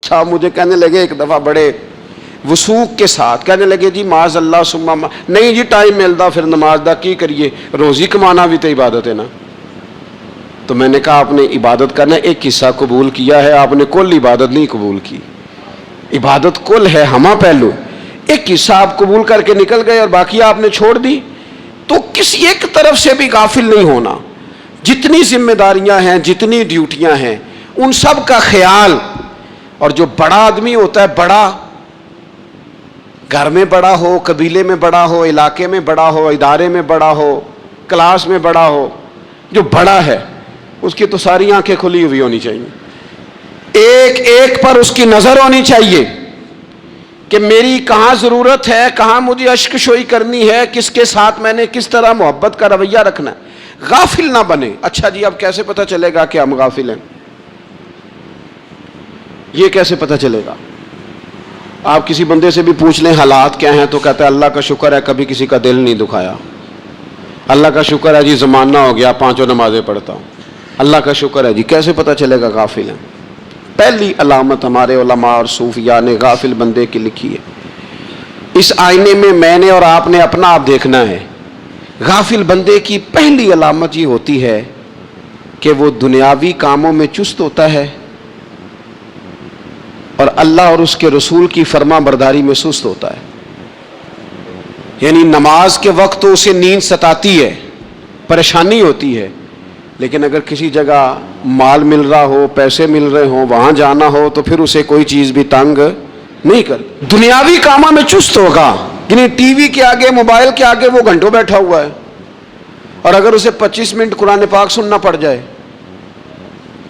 صاحب مجھے کہنے لگے ایک دفعہ بڑے وسوق کے ساتھ کہنے لگے جی معاذ اللہ سما نہیں جی ٹائم ملتا پھر نماز دا کی کریے، روزی کمانا بھی تو عبادت ہے نا۔ تو میں نے کہا آپ نے عبادت کرنا ایک حصہ قبول کیا ہے، آپ نے کل عبادت نہیں قبول کی۔ عبادت کل ہے، ہمہ پہلو، ایک حصہ آپ قبول کر کے نکل گئے اور باقی آپ نے چھوڑ دی۔ تو کسی ایک طرف سے بھی غافل نہیں ہونا، جتنی ذمہ داریاں ہیں، جتنی ڈیوٹیاں ہیں، ان سب کا خیال۔ اور جو بڑا آدمی ہوتا ہے، بڑا گھر میں بڑا ہو، قبیلے میں بڑا ہو، علاقے میں بڑا ہو، ادارے میں بڑا ہو، کلاس میں بڑا ہو، جو بڑا ہے اس کی تو ساری آنکھیں کھلی ہوئی ہونی چاہیے، ایک ایک پر اس کی نظر ہونی چاہیے کہ میری کہاں ضرورت ہے، کہاں مجھے اشک شوئی کرنی ہے، کس کے ساتھ میں نے کس طرح محبت کا رویہ رکھنا ہے، غافل نہ بنے۔ اچھا جی اب کیسے پتہ چلے گا کہ ہم غافل ہیں؟ یہ کیسے پتہ چلے گا؟ آپ کسی بندے سے بھی پوچھ لیں حالات کیا ہیں تو کہتا ہے اللہ کا شکر ہے کبھی کسی کا دل نہیں دکھایا، اللہ کا شکر ہے جی زمانہ ہو گیا 5 نمازیں پڑھتا ہوں، اللہ کا شکر ہے جی۔ کیسے پتہ چلے گا غافل ہیں؟ پہلی علامت ہمارے علماء اور صوفیاء نے غافل بندے کی لکھی ہے۔ اس آئینے میں نے اور آپ نے اپنا آپ دیکھنا ہے۔ غافل بندے کی پہلی علامت یہ ہوتی ہے کہ وہ دنیاوی کاموں میں چست ہوتا ہے اور اللہ اور اس کے رسول کی فرما برداری میں سست ہوتا ہے۔ یعنی نماز کے وقت تو اسے نیند ستاتی ہے، پریشانی ہوتی ہے، لیکن اگر کسی جگہ مال مل رہا ہو، پیسے مل رہے ہوں، وہاں جانا ہو تو پھر اسے کوئی چیز بھی تنگ نہیں کر۔ دنیاوی کاموں میں چست ہوگا، یعنی ٹی وی کے آگے، موبائل کے آگے وہ گھنٹوں بیٹھا ہوا ہے، اور اگر اسے 25 منٹ قرآن پاک سننا پڑ جائے،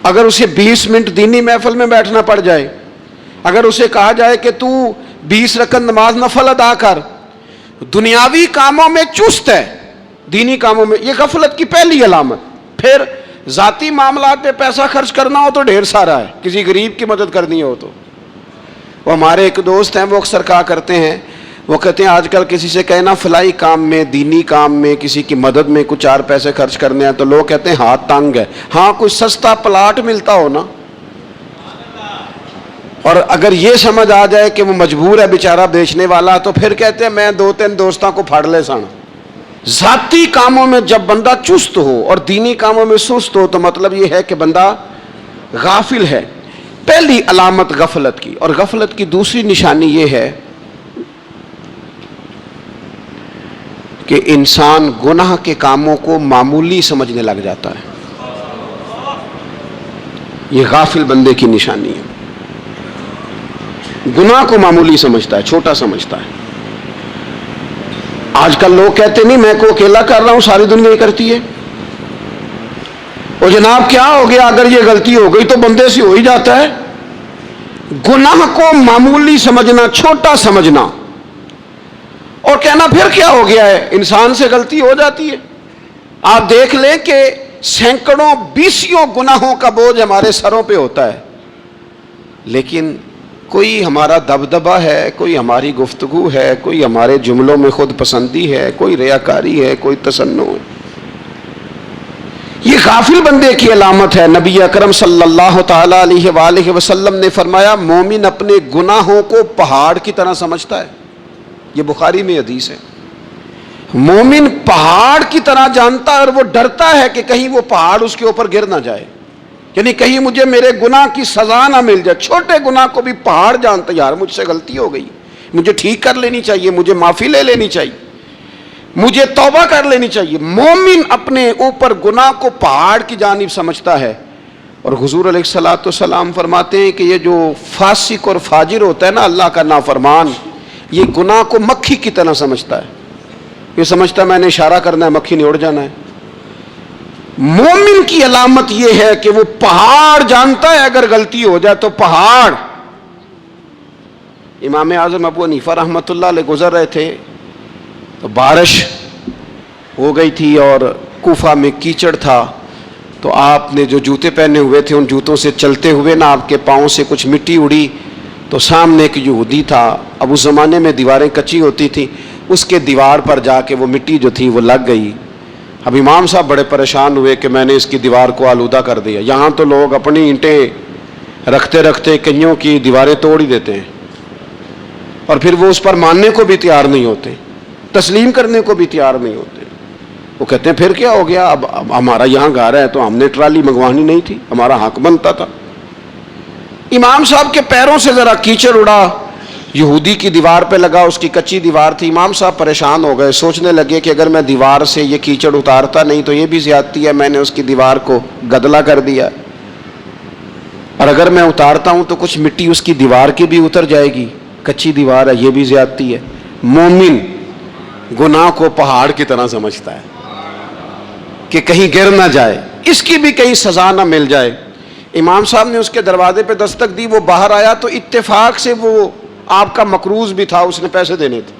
اگر اسے 20 منٹ دینی محفل میں بیٹھنا پڑ جائے، اگر اسے کہا جائے کہ تو 20 رکعت نماز نفل ادا کر، دنیاوی کاموں میں چست ہے، دینی کاموں میں، یہ غفلت کی پہلی علامت۔ پھر ذاتی معاملات پہ پیسہ خرچ کرنا ہو تو ڈھیر سارا ہے، کسی غریب کی مدد کرنی ہو تو۔ وہ ہمارے ایک دوست ہیں، وہ اکثر کہا کرتے ہیں، وہ کہتے ہیں آج کل کسی سے کہنا فلائی کام میں، دینی کام میں، کسی کی مدد میں کچھ 4 پیسے خرچ کرنے ہیں تو لوگ کہتے ہیں ہاتھ تنگ ہے۔ ہاں کوئی سستا پلاٹ ملتا ہو نا، اور اگر یہ سمجھ آ جائے کہ وہ مجبور ہے بیچارہ بیچنے والا، تو پھر کہتے ہیں میں 2-3 دوستوں کو پھاڑ لے سن۔ ذاتی کاموں میں جب بندہ چست ہو اور دینی کاموں میں سست ہو تو مطلب یہ ہے کہ بندہ غافل ہے۔ پہلی علامت غفلت کی۔ اور غفلت کی دوسری نشانی یہ ہے کہ انسان گناہ کے کاموں کو معمولی سمجھنے لگ جاتا ہے، یہ غافل بندے کی نشانی ہے۔ گناہ کو معمولی سمجھتا ہے، چھوٹا سمجھتا ہے۔ آج کل لوگ کہتے نہیں میں کو اکیلا کر رہا ہوں، ساری دنیا ہی کرتی ہے۔ اور جناب کیا ہو گیا، اگر یہ غلطی ہو گئی تو بندے سے ہو ہی جاتا ہے۔ گناہ کو معمولی سمجھنا، چھوٹا سمجھنا، اور کہنا پھر کیا ہو گیا ہے، انسان سے غلطی ہو جاتی ہے۔ آپ دیکھ لیں کہ سینکڑوں بیسیوں گناہوں کا بوجھ ہمارے سروں پہ ہوتا ہے، لیکن کوئی ہمارا دبدبہ ہے، کوئی ہماری گفتگو ہے، کوئی ہمارے جملوں میں خود پسندی ہے، کوئی ریاکاری ہے، کوئی تصنع ہے۔ یہ غافل بندے کی علامت ہے۔ نبی اکرم صلی اللہ تعالی علیہ وآلہ وسلم نے فرمایا مومن اپنے گناہوں کو پہاڑ کی طرح سمجھتا ہے، یہ بخاری میں حدیث ہے۔ مومن پہاڑ کی طرح جانتا ہے اور وہ ڈرتا ہے کہ کہیں وہ پہاڑ اس کے اوپر گر نہ جائے، یعنی کہیں مجھے میرے گناہ کی سزا نہ مل جائے۔ چھوٹے گناہ کو بھی پہاڑ جانتا، یار مجھ سے غلطی ہو گئی، مجھے ٹھیک کر لینی چاہیے، مجھے معافی لے لینی چاہیے، مجھے توبہ کر لینی چاہیے۔ مومن اپنے اوپر گناہ کو پہاڑ کی جانب سمجھتا ہے۔ اور حضور علیہ الصلوۃ والسلام فرماتے ہیں کہ یہ جو فاسق اور فاجر ہوتا ہے نا، اللہ کا نافرمان، یہ گناہ کو مکھی کی طرح سمجھتا ہے۔ یہ سمجھتا ہے میں نے اشارہ کرنا ہے، مکھی نے اڑ جانا ہے۔ مومن کی علامت یہ ہے کہ وہ پہاڑ جانتا ہے، اگر غلطی ہو جائے تو پہاڑ۔ امام اعظم ابو حنیفہ رحمۃ اللہ علیہ گزر رہے تھے تو بارش ہو گئی تھی اور کوفہ میں کیچڑ تھا، تو آپ نے جو جوتے پہنے ہوئے تھے ان جوتوں سے چلتے ہوئے نا آپ کے پاؤں سے کچھ مٹی اڑی، تو سامنے ایک یہودی تھا، اب اس زمانے میں دیواریں کچی ہوتی تھیں، اس کے دیوار پر جا کے وہ مٹی جو تھی وہ لگ گئی۔ اب امام صاحب بڑے پریشان ہوئے کہ میں نے اس کی دیوار کو آلودہ کر دیا۔ یہاں تو لوگ اپنی اینٹیں رکھتے رکھتے کئیوں کی دیواریں توڑ ہی دیتے ہیں، اور پھر وہ اس پر ماننے کو بھی تیار نہیں ہوتے، تسلیم کرنے کو بھی تیار نہیں ہوتے۔ وہ کہتے ہیں پھر کیا ہو گیا، اب ہمارا یہاں گھر ہے تو ہم نے ٹرالی منگوانی نہیں تھی، ہمارا حق بنتا تھا۔ امام صاحب کے پیروں سے ذرا کیچڑ اڑا، یہودی کی دیوار پہ لگا، اس کی کچی دیوار تھی، امام صاحب پریشان ہو گئے، سوچنے لگے کہ اگر میں دیوار سے یہ کیچڑ اتارتا نہیں تو یہ بھی زیادتی ہے، میں نے اس کی دیوار کو گدلا کر دیا، اور اگر میں اتارتا ہوں تو کچھ مٹی اس کی دیوار کی بھی اتر جائے گی، کچی دیوار ہے، یہ بھی زیادتی ہے۔ مومن گناہ کو پہاڑ کی طرح سمجھتا ہے کہ کہیں گر نہ جائے، اس کی بھی کہیں سزا نہ مل جائے۔ امام صاحب نے اس کے دروازے پہ دستک دی، وہ باہر آیا تو اتفاق سے وہ آپ کا مقروض بھی تھا، اس نے پیسے دینے تھے۔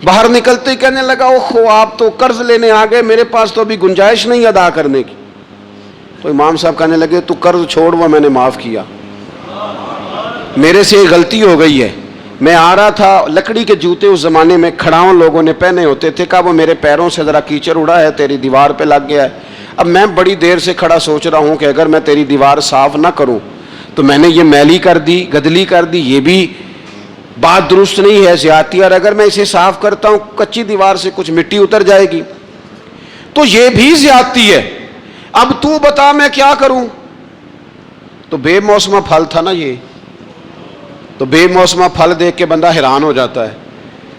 باہر نکلتے ہی کہنے لگا اوہ آپ تو قرض لینے آ گئے، میرے پاس تو ابھی گنجائش نہیں ادا کرنے کی۔ تو امام صاحب کہنے لگے تو قرض چھوڑ، وہ میں نے معاف کیا، میرے سے ایک غلطی ہو گئی ہے، میں آ رہا تھا، لکڑی کے جوتے اس زمانے میں کھڑاؤں لوگوں نے پہنے ہوتے تھے، کہا وہ میرے پیروں سے ذرا کیچڑ اڑا ہے، تیری دیوار پہ لگ گیا ہے۔ اب میں بڑی دیر سے کھڑا سوچ رہا ہوں کہ اگر میں تیری دیوار صاف نہ کروں تو میں نے یہ میلی کر دی، گدلی کر دی، یہ بھی بات درست نہیں ہے، زیادتی، اور اگر میں اسے صاف کرتا ہوں کچی دیوار سے کچھ مٹی اتر جائے گی تو یہ بھی زیادتی ہے، اب تو بتا میں کیا کروں۔ تو بے موسمہ پھل تھا نا یہ، تو بے موسمہ پھل دیکھ کے بندہ حیران ہو جاتا ہے،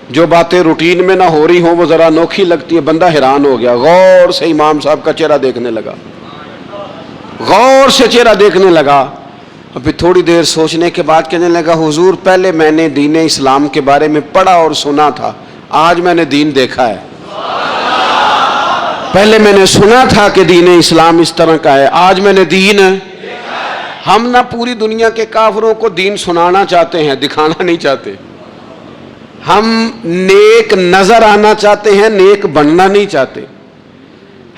جو باتیں روٹین میں نہ ہو رہی ہوں وہ ذرا انوکھی لگتی ہے، بندہ حیران ہو گیا، غور سے امام صاحب کا چہرہ دیکھنے لگا، غور سے چہرہ دیکھنے لگا، ابھی تھوڑی دیر سوچنے کے بعد کہنے لگا حضور پہلے میں نے دین اسلام کے بارے میں پڑھا اور سنا تھا، آج میں نے دین دیکھا ہے، پہلے میں نے سنا تھا کہ دین اسلام اس طرح کا ہے، آج میں نے دین۔ ہم نہ پوری دنیا کے کافروں کو دین سنانا چاہتے ہیں، دکھانا نہیں چاہتے، ہم نیک نظر آنا چاہتے ہیں، نیک بننا نہیں چاہتے،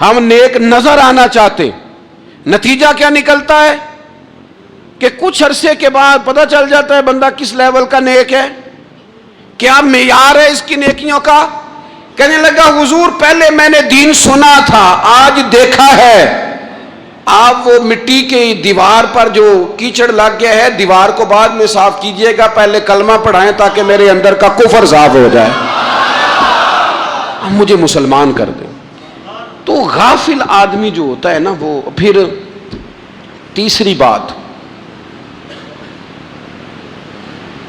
ہم نیک نظر آنا چاہتے، نتیجہ کیا نکلتا ہے کہ کچھ عرصے کے بعد پتہ چل جاتا ہے بندہ کس لیول کا نیک ہے، کیا معیار ہے اس کی نیکیوں کا۔ کہنے لگا حضور پہلے میں نے دین سنا تھا، آج دیکھا ہے، آپ وہ مٹی کی دیوار پر جو کیچڑ لگ گیا ہے دیوار کو بعد میں صاف کیجئے گا، پہلے کلمہ پڑھائیں تاکہ میرے اندر کا کفر صاف ہو جائے، مجھے مسلمان کر دیں۔ تو غافل آدمی جو ہوتا ہے نا وہ پھر تیسری بات،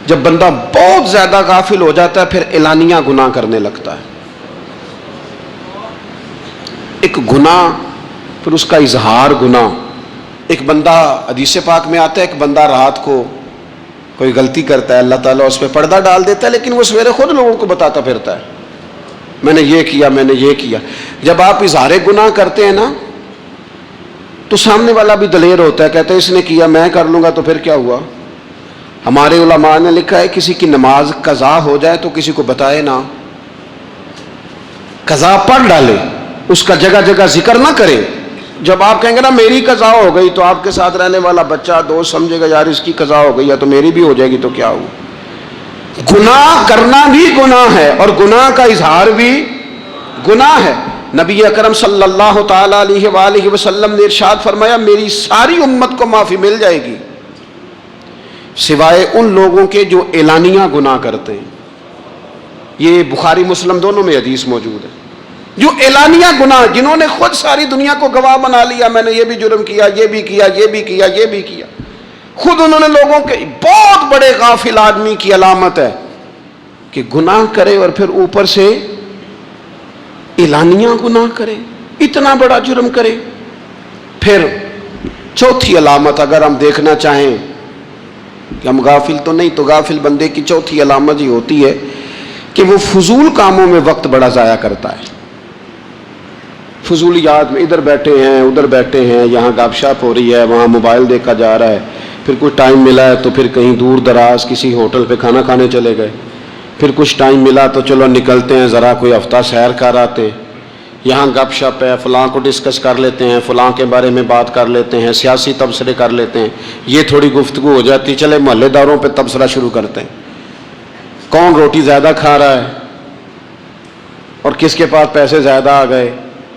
جب بندہ بہت زیادہ غافل ہو جاتا ہے پھر اعلانیہ گناہ کرنے لگتا ہے، ایک گناہ پھر اس کا اظہار گناہ۔ ایک بندہ حدیث پاک میں آتا ہے، ایک بندہ رات کو کوئی غلطی کرتا ہے، اللہ تعالیٰ اس پہ پردہ ڈال دیتا ہے، لیکن وہ سویرے خود لوگوں کو بتاتا پھرتا ہے میں نے یہ کیا، میں نے یہ کیا۔ جب آپ اظہار گناہ کرتے ہیں نا تو سامنے والا بھی دلیر ہوتا ہے، کہتا ہے اس نے کیا میں کر لوں گا تو پھر کیا ہوا۔ ہمارے علماء نے لکھا ہے کسی کی نماز قضا ہو جائے تو کسی کو بتائے نہ، قضا پڑھ ڈالے، اس کا جگہ جگہ ذکر نہ کرے۔ جب آپ کہیں گے نا میری قضا ہو گئی تو آپ کے ساتھ رہنے والا بچہ دوست سمجھے گا یار اس کی قضا ہو گئی ہے تو میری بھی ہو جائے گی تو کیا ہو۔ گناہ کرنا بھی گناہ ہے اور گناہ کا اظہار بھی گناہ ہے۔ نبی اکرم صلی اللہ تعالی علیہ وآلہ وسلم نے ارشاد فرمایا میری ساری امت کو معافی مل جائے گی سوائے ان لوگوں کے جو اعلانیہ گناہ کرتے ہیں۔ یہ بخاری مسلم دونوں میں حدیث موجود ہے۔ جو اعلانیہ گناہ، جنہوں نے خود ساری دنیا کو گواہ بنا لیا، میں نے یہ بھی جرم کیا، یہ بھی کیا، یہ بھی کیا، یہ بھی کیا، خود انہوں نے لوگوں کے، بہت بڑے غافل آدمی کی علامت ہے کہ گناہ کرے اور پھر اوپر سے اعلانیہ گناہ کرے، اتنا بڑا جرم کرے۔ پھر چوتھی علامت اگر ہم دیکھنا چاہیں کہ ہم غافل تو نہیں، تو غافل بندے کی چوتھی علامت یہ ہوتی ہے کہ وہ فضول کاموں میں وقت بڑا ضائع کرتا ہے۔ فضولیات میں ادھر بیٹھے ہیں، ادھر بیٹھے ہیں، یہاں گپ شپ ہو رہی ہے، وہاں موبائل دیکھا جا رہا ہے، پھر کوئی ٹائم ملا ہے تو پھر کہیں دور دراز کسی ہوٹل پہ کھانا کھانے چلے گئے، پھر کچھ ٹائم ملا تو چلو نکلتے ہیں ذرا کوئی ہفتہ سیر کر آتے، یہاں گپ شپ ہے، فلاں کو ڈسکس کر لیتے ہیں، فلاں کے بارے میں بات کر لیتے ہیں، سیاسی تبصرے کر لیتے ہیں، یہ تھوڑی گفتگو ہو جاتی، چلے محلے داروں پہ تبصرہ شروع کرتے ہیں، کون روٹی زیادہ کھا رہا ہے اور کس کے پاس پیسے زیادہ آ گئے،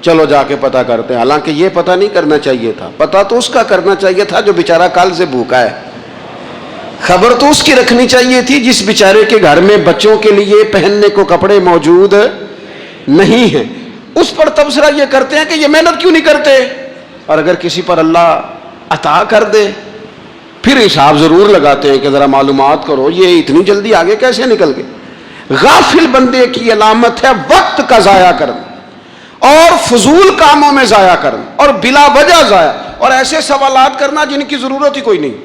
چلو جا کے پتہ کرتے ہیں، حالانکہ یہ پتہ نہیں کرنا چاہیے تھا، پتہ تو اس کا کرنا چاہیے تھا جو بیچارہ کل سے بھوکا ہے، خبر تو اس کی رکھنی چاہیے تھی جس بیچارے کے گھر میں بچوں کے لیے پہننے کو کپڑے موجود نہیں ہیں، اس پر تبصرہ یہ کرتے ہیں کہ یہ محنت کیوں نہیں کرتے، اور اگر کسی پر اللہ عطا کر دے پھر حساب ضرور لگاتے ہیں کہ ذرا معلومات کرو یہ اتنی جلدی آگے کیسے نکل گئے۔ غافل بندے کی علامت ہے وقت کا ضائع کرنا اور فضول کاموں میں ضائع کرنا اور بلا وجہ ضائع، اور ایسے سوالات کرنا جن کی ضرورت ہی کوئی نہیں،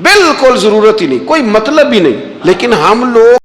بالکل ضرورت ہی نہیں، کوئی مطلب ہی نہیں، لیکن ہم لوگ